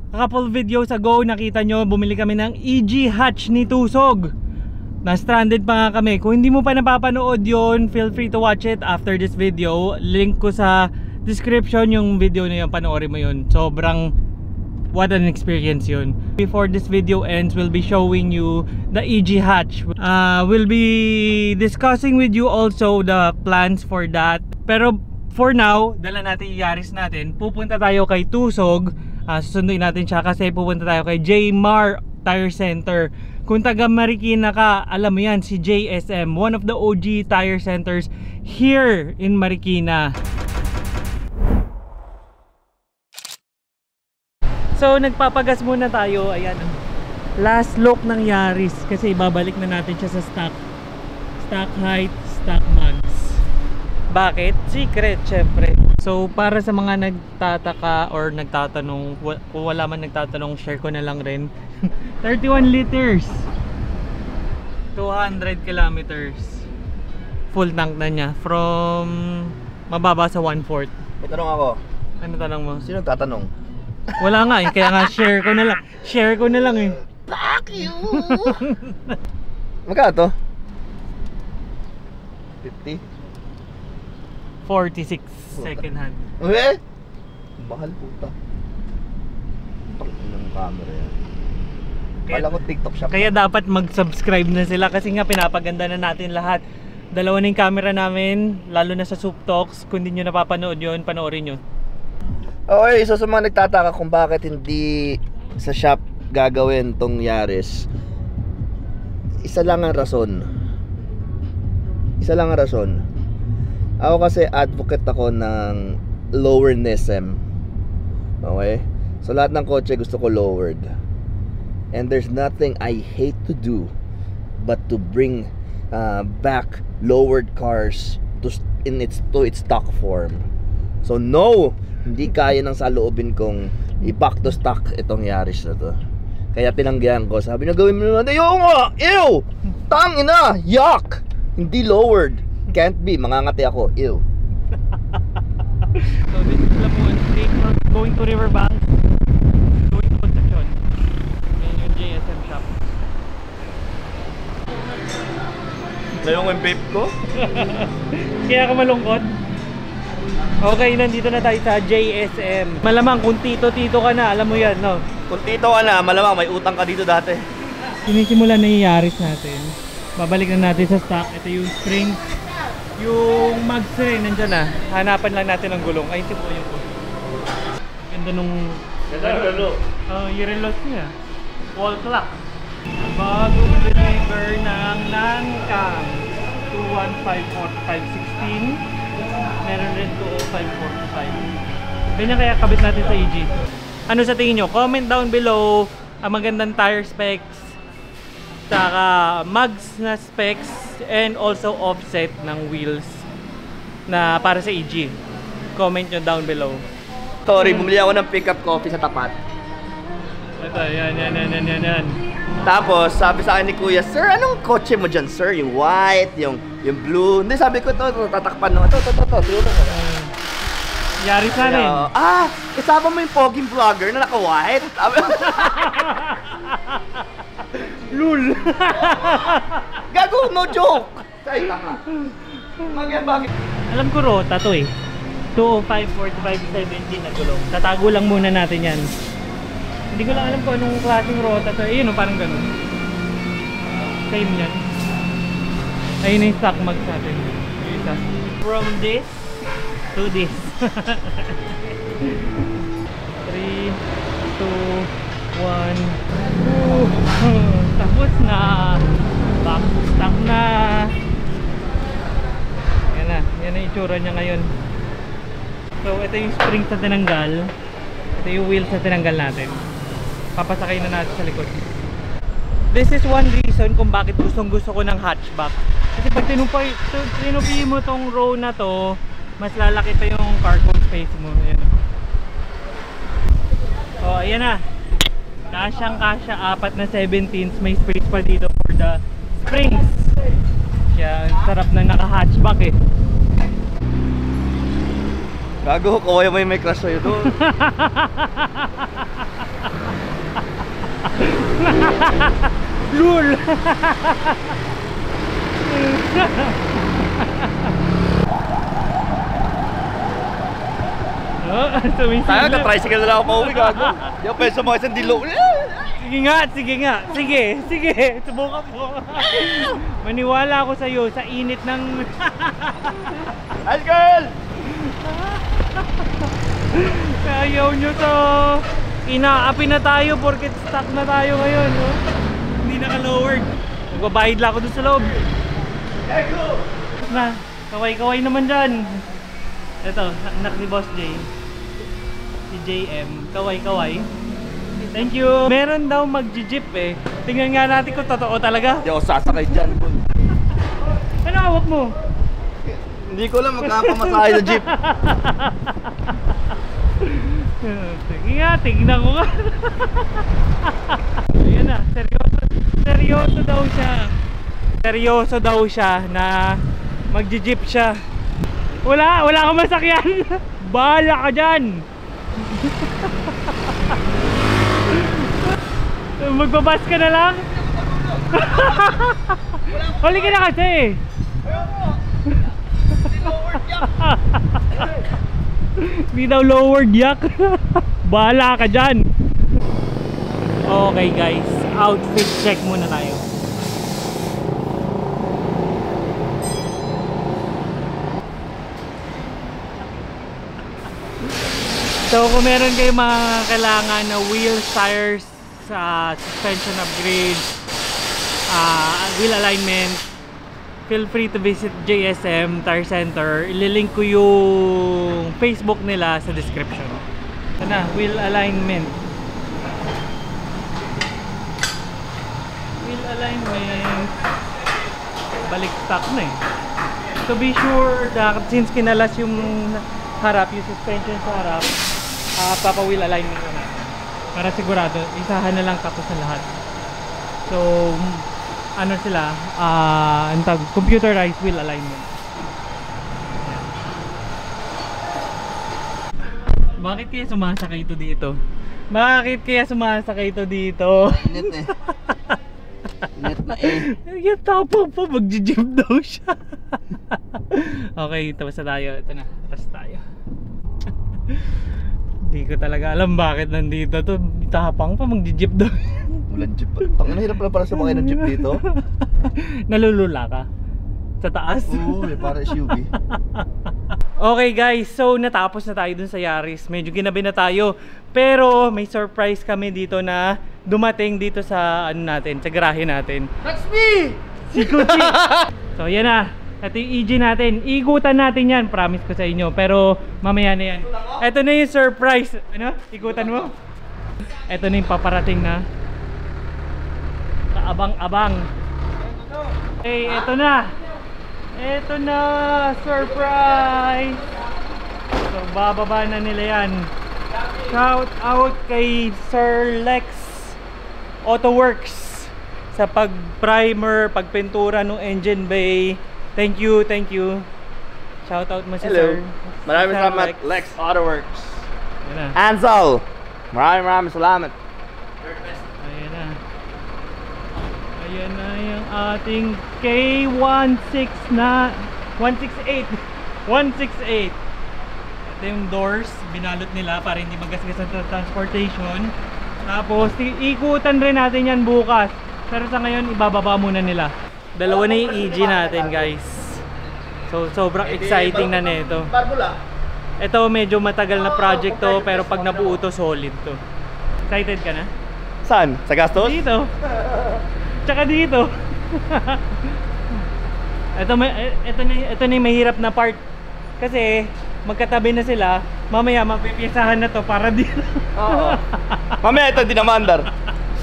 a couple videos ago, nakita nyo, bumili kami ng EG hatch ni Tusog. Na-stranded pa nga kami. Kung hindi mo pa napapanood yon, feel free to watch it after this video. Link ko sa description yung video na yun, panoorin mo yun. Sobrang what an experience yun. Before this video ends, we'll be showing you the EG hatch. We'll be discussing with you also the plans for that. Pero for now, dala natin yung Yaris natin. Pupunta tayo kay Tusog. Susunduin natin siya kasi pupunta tayo kay J-Mar Tire Center. Kung taga Marikina ka, alam mo yan, si JSM, one of the OG tire centers here in Marikina. So nagpapagas muna tayo. Ayan, last look ng Yaris kasi babalik na natin siya sa stock height, stock mags. Bakit? Secret syempre. So para sa mga nagtataka or nagtatanong, kung wala man nagtatanong, share ko na lang rin. 31 liters, 200 kilometers, full tank na niya from mababa sa 1/4. May tanong ako. Ano tanong mo? Sino tatanong? Wala nga eh, kaya nga share ko na lang. Share ko na lang eh. Fuck you! Magkano to? 50? 46 second hand. Eh? Mahal puta. Ng camera yan. Kala ko TikTok shop. Kaya dapat mag-subscribe na sila kasi nga pinapaganda na natin lahat. Dalawa na yung camera namin, lalo na sa Soup Talks. Kung hindi nyo napapanood yun, panoorin nyo. Okay, so sa mga nagtataka kung bakit hindi sa shop gagawin tong Yaris, isa lang ang rason. Isa lang ang rason. Ako kasi advocate ako ng lower NSM. Okay? So lahat ng kotse gusto ko lowered. And there's nothing I hate to do but to bring back lowered cars to its stock form. So no, hindi kaya ng saloobin kong i-back to stock itong Yaris na to. Kaya tinanggihan ko. Sabi na gawin mo naman, ayaw nga! Ew! Tangina! Yuck! Hindi lowered. Can't be. Mangangati ako. Ew. So this is Labuan Street. Going to Riverbank. Going to Concepcion. Yan yung JSM shop. Ngayon yung vape ko? Kaya ka malungkot? Okay, nandito na tayo sa JSM. Malamang kung tito-tito ka na, alam mo yan, no? Kung tito ka na, malamang may utang ka dito dati. Sinisimulan na yung Yaris natin. Babalik na natin sa stock. Ito yung spring. Yung mags rin, nandyan na. Hanapan lang natin ang gulong. Ay, ito po yung ganda nung... Ganda relo. Yung relos niya. Wall clock. Bagong deliver ng Nankang 2154516. Meron rin 20545. Ganyan kaya kabit natin sa EG. Ano sa tingin nyo? Comment down below ang magandang tire specs, saka mags na specs, and also offset ng wheels na para sa EG. Comment nyo down below. Sorry, bumili ako ng pickup coffee sa tapat. Ito, yan. Tapos, sabi sa akin ni Kuya, "Sir, anong kotse mo dyan, sir? Yung white, yung blue." Hindi, sabi ko, ito, tatakpan nung. Ito. Yaris na rin. Kasama mo yung poging vlogger na naka-white? Lul! Gago, no joke! Say lang ha. Bakit? Alam ko rota to eh. 2054517 na gulong. Tatago lang muna natin yan. Hindi ko lang alam kung anong klaseng rota to. Ayun o, parang ganun. Same yan. Ayun na yung stock mags natin. Yung isa. From this to this. 3, 2, 1. Tapos na. Back to stock na. Yan na yung itsura niya ngayon. So ito yung springs na tinanggal. Ito yung wheels na tinanggal natin. Papasakay na natin sa likod. This is one reason kung bakit gusto ko ng hatchback. Kasi pag tinupi mo tong row na to, mas lalaki pa yung cargo space mo. Ayan. Oh, ayan na. Kasyang-kasya, 4 na 17s. May space pa dito for the springs. Kaya sarap na naka-hatchback eh. Gago, kawaya may crush sa'yo doon. Lul. Oh, Tayo, na-tricycle na lang ako pauwi, gago. Di ako pwede sumakay sa dilo. Sige nga, sige nga. Sige, sige. Subukan mo. Maniwala ako sa'yo sa init ng... Nice girl! Ayaw nyo to. Inaapi na tayo porket stuck na tayo ngayon. No? Hindi naka-lowered. Magbabayad lang ako dun sa loob. Na, kaway-kaway naman dyan. Ito, anak ni Boss J. Si JM, kaway-kaway. Thank you. Meron daw mag-jeep eh. Tingnan nga natin kung totoo talaga. Di ako sasakay dyan. Ano hawak mo? Hindi ko lang magkakamasahe sa jeep. Sige nga, tignan ko nga. Ayan na, seryoso. Seryoso daw siya. Seryoso daw siya na mag-jeep siya. Wala akong masakyan. Bahala ka dyan. Magbabas ka na lang. Huli ka na kasi. Hindi daw lowered yak. Bahala ka dyan. Okay guys, outfit check muna tayo. So kung meron kayo mga kailangan na wheels, tires, suspension upgrade, wheel alignment, feel free to visit JSM Tire Center. Ililink ko yung Facebook nila sa description. Ito na, wheel alignment. Wheel alignment. Balik-stock na eh. To be sure, since kinalas yung harap, yung suspension sa harap, papa-wheel alignment ko na. Para sigurado, isahan na lang tapos sa lahat. So, ano sila, computerized wheel alignment. Ayan. Bakit kaya sumasakay ito dito? Bakit kaya sumasakay ito dito? Init eh. Init na eh. Yung tapos pa, mag-jeep daw siya. Okay, tapos na tayo. Ito na, tapos tayo. Hindi ko talaga alam bakit nandito to. Tapang pa, mag-jeep daw. Walang jeep. Tangina, hirap lang para sumakay ng jeep dito. Nalulula ka? Sa taas? Oo, para SUV. Okay guys, so natapos na tayo dun sa Yaris. Medyo ginabi na tayo. Pero may surprise kami dito na dumating dito sa ano natin, sa garahe natin. That's me! Si Kuchi! So yan na. Ito yung EG natin. Igutan natin yan, promise ko sa inyo. Pero mamaya na yan. Ito na yung surprise. Ano? Igutan mo? Ito na yung paparating na kaabang-abang. Okay, ito na. Ito na, surprise. So bababa na nila yan. Shout out kay Sir Lex AutoWorks sa pag-primer, pagpintura ng engine bay. Thank you, thank you. Shout out mo si Hello. Sir. Maraming Sir salamat, Lex AutoWorks. Ayan na. Ansel! Maraming salamat. Ayan na. Ayan na yung ating K16 na 168. 168. Ito yung doors, binalot nila para hindi magasgas ang transportation. Tapos ikutan rin natin yan bukas. Pero sa ngayon ibababa muna nila. Dalawa na yung EG natin guys. So sobrang exciting na nito. Ito medyo matagal na project to, pero pag nabuo to solid to. Excited ka na? Saan? Sa gastos? Dito. Tsaka dito. ito na yung mahirap na part. Kasi magkatabi na sila. Mamaya mapipiesahan na to para dito. Oo. Mamaya ito dinamandar.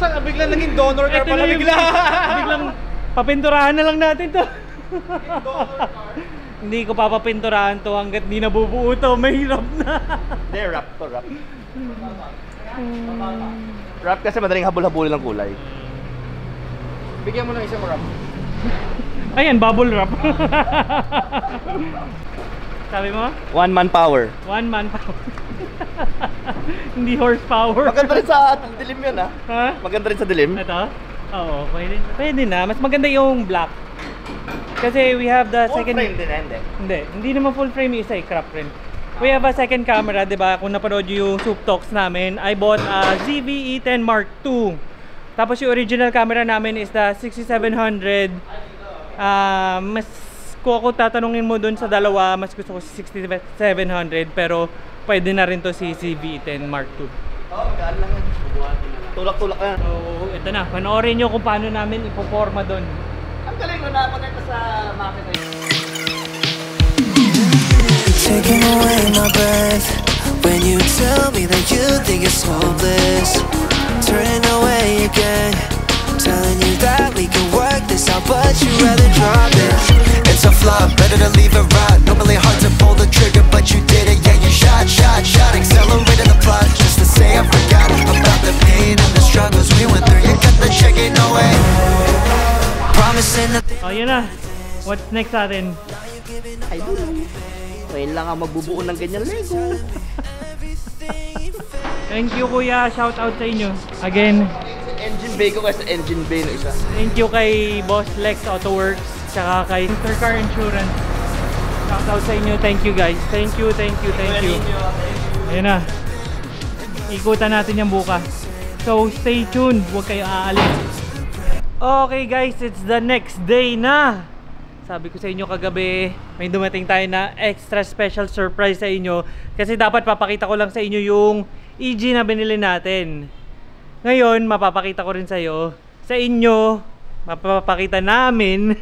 Saan? Biglang naging donor car pala bigla. Biglang papinturahan na lang natin to. Hindi ko papapinturahan to hanggat di nabubuo to. Mahirap na. Hindi, wrap to, wrap. Wrap kasi madaling habol-habulin ng kulay. Bigyan mo ng isang wrap. Ayan, bubble wrap. Sabi mo? One man power. One man power. Hindi horsepower. Maganda rin sa dilim yan, ha? Ha? Maganda rin sa dilim. Ito? Oo, pwede na. Mas maganda yung black. Kasi we have the Full second... frame din, hindi. Hindi naman full frame yung isa, crop frame. We have a second camera, di ba? Kung napanood yung Soup Talks namin, I bought a ZV-E10 Mark II. Tapos yung original camera namin is the 6700. Mas kung ako tatanungin mo dun sa dalawa, mas gusto ko si 6700. Pero pwede na rin to si ZV-E10 Mark II. Oo, gaan lang yan. Tulak-tulak yan. So, ito na. Panoorin nyo kung paano namin ipoforma dun. Ang galing ko na ito sa makina yun. Taking away my breath when you tell me that you think it's hopeless. Turning away again, telling you that we can work this out, but you rather drop it. It's a flop, better to leave it right. Normally hard to pull the trigger, but you did it. Yeah, you shot. Accelerated the plot just to say I forgot about the pain and the struggles we went through. You got the chicken away. Promising that. Oh, yun na. What's next sa atin? Ay, doon. Ngayon lang ako magbubuo ng ganyan Lego. Thank you, kuya. Shout out sa inyo. Again, Engine bay ko kasi engine bay no isa. thank you kay Boss Lex Autoworks, tsaka kay Mr. Car Insurance. Shout out sa inyo. Thank you, guys. Thank you. Ayun na. Ikutan natin yung bukas. So, stay tuned. Huwag kayo aalis. Okay, guys. It's the next day na. Sabi ko sa inyo kagabi, may dumating tayo na extra special surprise sa inyo. Kasi dapat papakita ko lang sa inyo yung EG na binili natin. Ngayon, mapapakita ko rin sa inyo, mapapakita namin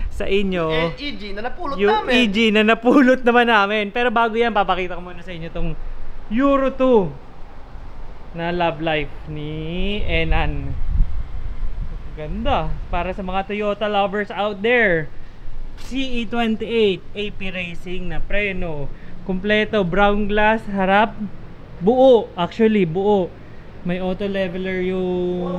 sa inyo EG na napulot yung namin. EG na napulot naman namin. Pero bago yan, papakita ko muna sa inyo tong Euro 2 na Love Life ni Enan. Ganda. Para sa mga Toyota lovers out there. CE28 AP Racing na preno. Kompleto, brown glass, harap. Buo, actually buo. May auto leveler yung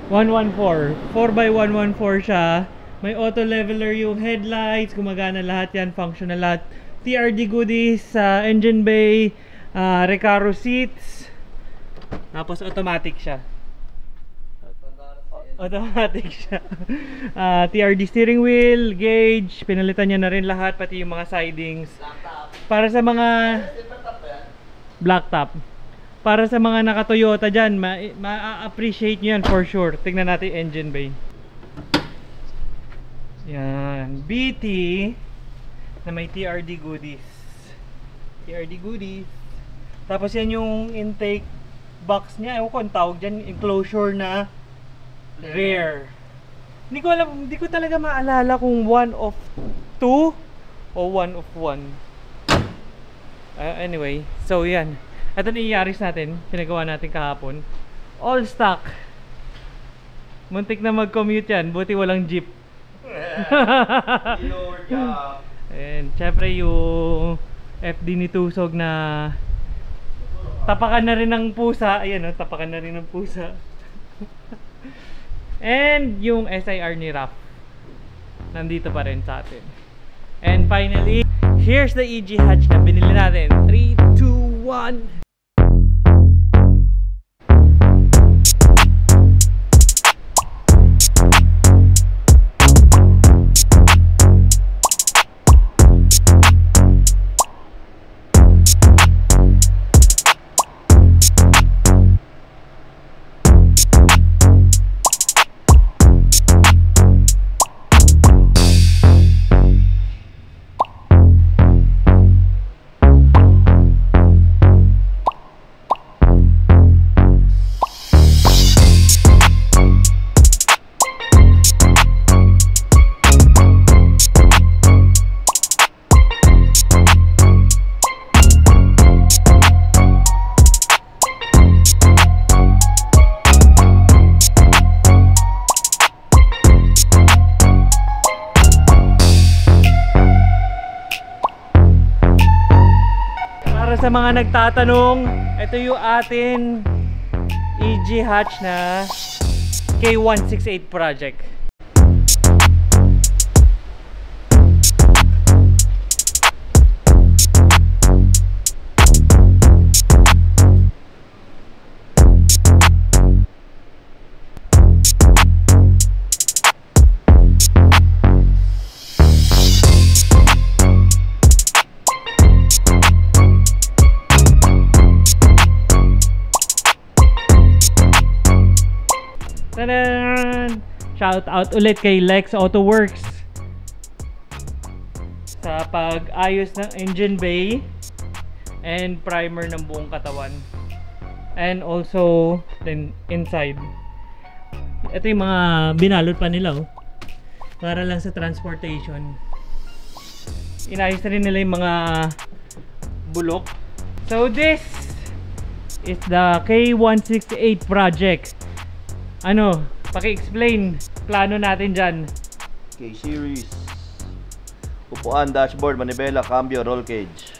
114. 4x114 siya. May auto leveler yung headlights. Gumagana lahat yan. Functional lahat. TRD goodies sa engine bay. Recaro seats. Tapos automatic siya. TRD steering wheel, gauge. Pinalitan niya na rin lahat. Pati yung mga sidings. Para sa mga black top. Para sa mga naka-Toyota dyan, ma-appreciate nyo yan for sure. Tingnan natin engine bay. Yan, BT na may TRD goodies. Tapos yan yung intake box niya. Ewan ko ang tawag dyan, enclosure na rear. Hindi ko talaga maalala kung 1 of 2 o 1 of 1. Anyway, so yan. Ito na i-Yaris natin, pinagawa natin kahapon. All stock. Muntik na mag-commute yan, buti walang jeep. And syempre yung FD ni Tusog na tapakan na rin ng pusa. Ayan o, tapakan na rin ng pusa. And yung SIR ni Raf nandito pa rin sa atin. And finally, here's the EG hatch na binili natin. 3, 2, 1. Sa mga nagtatanong, ito yung atin EG hatch na K168 project. Tadan! Shout out ulit kay Lex Auto Works sa pag-ayos ng engine bay and primer ng buong katawan. And also then inside. Ito yung mga binalot pa nila, oh. Para lang sa transportation. Inayos na rin nila yung mga bulok. So this is the K168 project. Ano, paki-explain plano natin dyan. K-series. Upuan, dashboard, manibela, cambio, roll cage.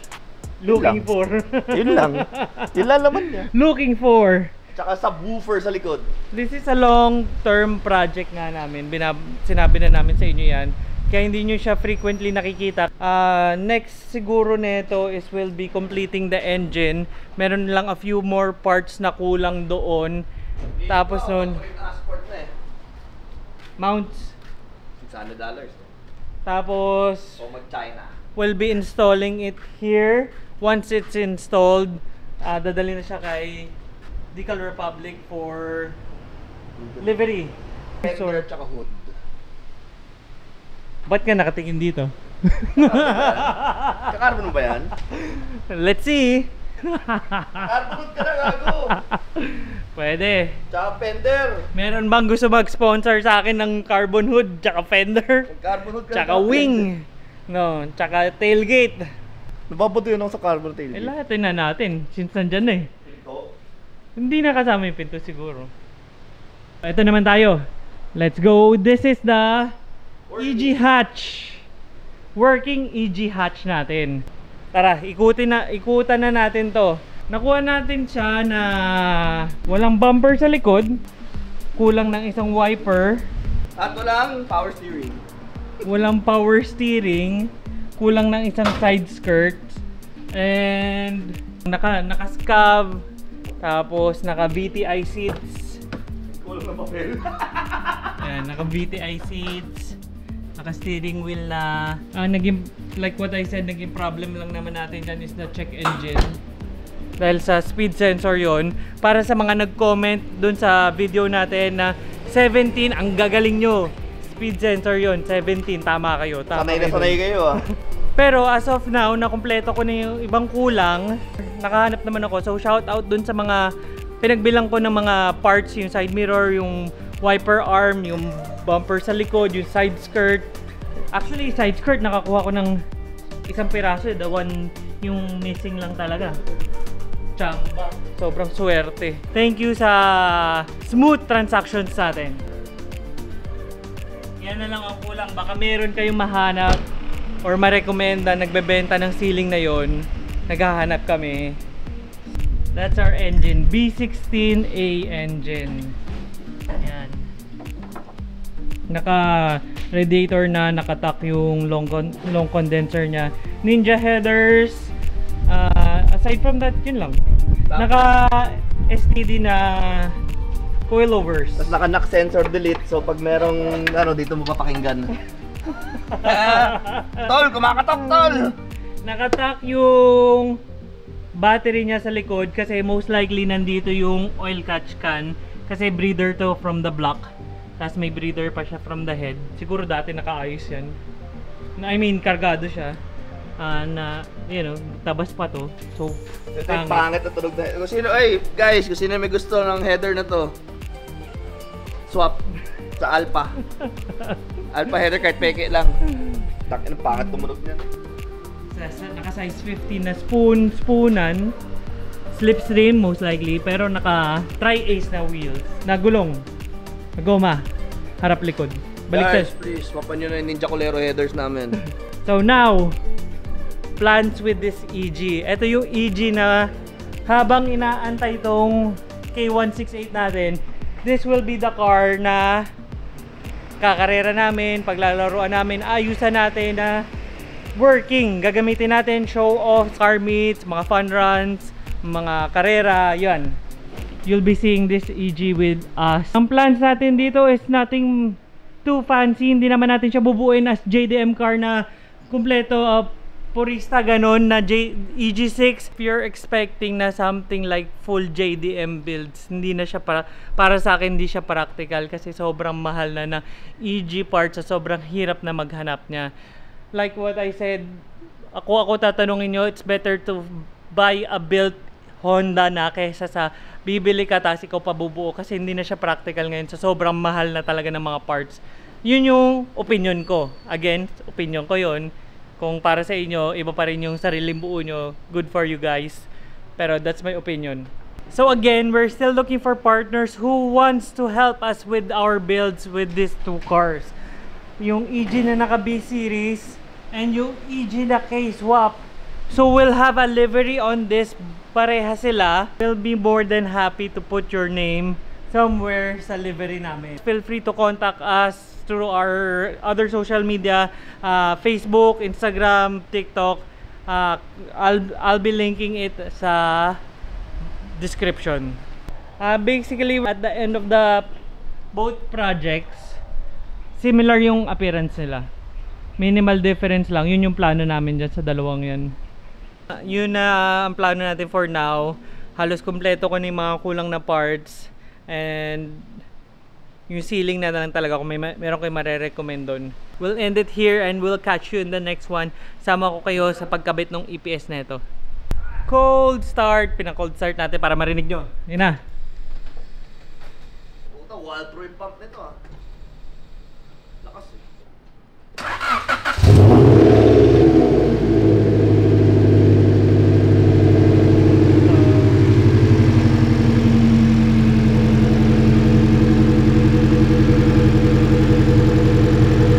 Looking for. Yun lang. Yun lang naman niya. Looking for. Tsaka subwoofer sa likod. This is a long-term project nga namin. Sinabi na namin sa inyo yan. Kaya hindi nyo siya frequently nakikita. Next siguro nito is we'll be completing the engine. Meron lang a few more parts na kulang doon. Tapos nun, mounts. $600. Tapos, O mag-China. we'll be installing it here. Once it's installed, dadali na siya kay Decal Republic for livery. Fender tsaka hood. Ba't ka nakatingin dito? Kakarbon mo ba yan? Let's see. Carbon hood ka na, gago. Pwede. Tsaka fender. Meron bang gusto mag-sponsor sa akin ng carbon hood, tsaka fender, Carbon hood ka na, tsaka wing, no, tsaka tailgate? Nababato yun ako sa carbon tailgate. Lahat na natin, since nandyan na eh. Ito. Hindi na kasama yung pinto siguro. Ito naman tayo. Let's go. This is the EG hatch. Working EG hatch natin. Tara, ikutan na natin to. Nakuha natin siya na walang bumper sa likod. Kulang ng isang wiper. At walang power steering. Walang power steering. Kulang ng isang side skirt. And naka-scav. Tapos naka VTI seats. Kulang na papel. Ayan, naka VTI seats. Naka steering wheel na naging, like what I said, naging problem lang naman natin dyan is the check engine. Dahil sa speed sensor yon. Para sa mga nag-comment dun sa video natin na 17, ang gagaling nyo. Speed sensor yon, 17, tama kayo. Sanay na sanay kayo ah. Pero as of now, nakumpleto ko na yung ibang kulang. Nakahanap naman ako. So shout out dun sa mga pinagbilang ko ng mga parts, yung side mirror, yung wiper arm, yung bumper sa likod, yung side skirt. Actually, side skirt nakakuha ko ng isang piraso, the one yung missing lang talaga. Chamba. Sobrang swerte. Thank you sa smooth transactions natin. Yan na lang ang kulang. Baka meron kayong mahanap or marekomenda nagbebenta ng ceiling na yon, naghahanap kami. That's our engine, B16A engine. Ayan. Naka radiator na, nakatak yung long condenser nya. Ninja headers. Aside from that, yun lang. Naka STD na coilovers. Tapos naka-knock sensor delete, so pag merong ano dito mo papakinggan. Tol, kumakatok tol! Nakatak yung battery niya sa likod kasi most likely nandito yung oil catch can kasi breather to from the block. Tapos may breather pa siya from the head. Siguro dati nakaayos yan. I mean, kargado siya. Na, you know, tabas pa to. So, ito yung pangit na tunog na. Kung sino, ay guys, kung sino may gusto ng header na to, swap sa Alpha. Alpha header kahit peke lang. Takin ang pangit tumunog niyan. Naka size 15 na spoonan. Slipstream most likely, pero naka tri-ace na wheels. Na gulong. Na goma. Harap likod. Baliktad. Guys, please, swapan nyo na yung Ninja Colero headers namin. So now, plans with this EG. Ito yung EG na habang inaantay itong K168 natin, this will be the car na kakarera namin, paglalaroan namin, ayusan natin na working. Gagamitin natin, show off, car meets, mga fun runs, mga karera, yan. You'll be seeing this EG with us. Ang plans natin dito is nothing too fancy. Hindi naman natin siya bubuuin as JDM car na kumpleto purista ganon na EG6. If you're expecting na something like full JDM builds, hindi na siya para sa akin hindi siya practical kasi sobrang mahal na EG parts, so sobrang hirap na maghanap niya. Like what I said, ako tatanungin nyo, it's better to buy a built Honda na kaysa sa bibili ka tapos ikaw pabubuo kasi hindi na siya practical ngayon, so sobrang mahal na talaga ng mga parts. Yun yung opinion ko. Again, opinion ko yun. Kung para sa inyo, iba pa rin yung sariling buo nyo, good for you guys. Pero that's my opinion. So again, we're still looking for partners who wants to help us with our builds with these two cars. Yung EG na naka B series and yung EG na K-swap. So we'll have a livery on this. Pareha sila. We'll be more than happy to put your name somewhere sa livery namin. Feel free to contact us through our other social media, Facebook, Instagram, TikTok. I'll be linking it sa description. Basically, at the end of the both projects, similar yung appearance nila. Minimal difference lang. Yun yung plano namin dyan sa dalawang yan. Yun na ang plano natin for now. Halos kompleto ko na yung mga kulang na parts. And yung ceiling na lang talaga kung meron kayo marerecommend doon. We'll end it here and we'll catch you in the next one. Sama ko kayo sa pagkabit ng EPS na ito. Cold start. Pinaka-cold start natin para marinig nyo. Yun na. Puta, waterproof pump nito ah. Lakas eh.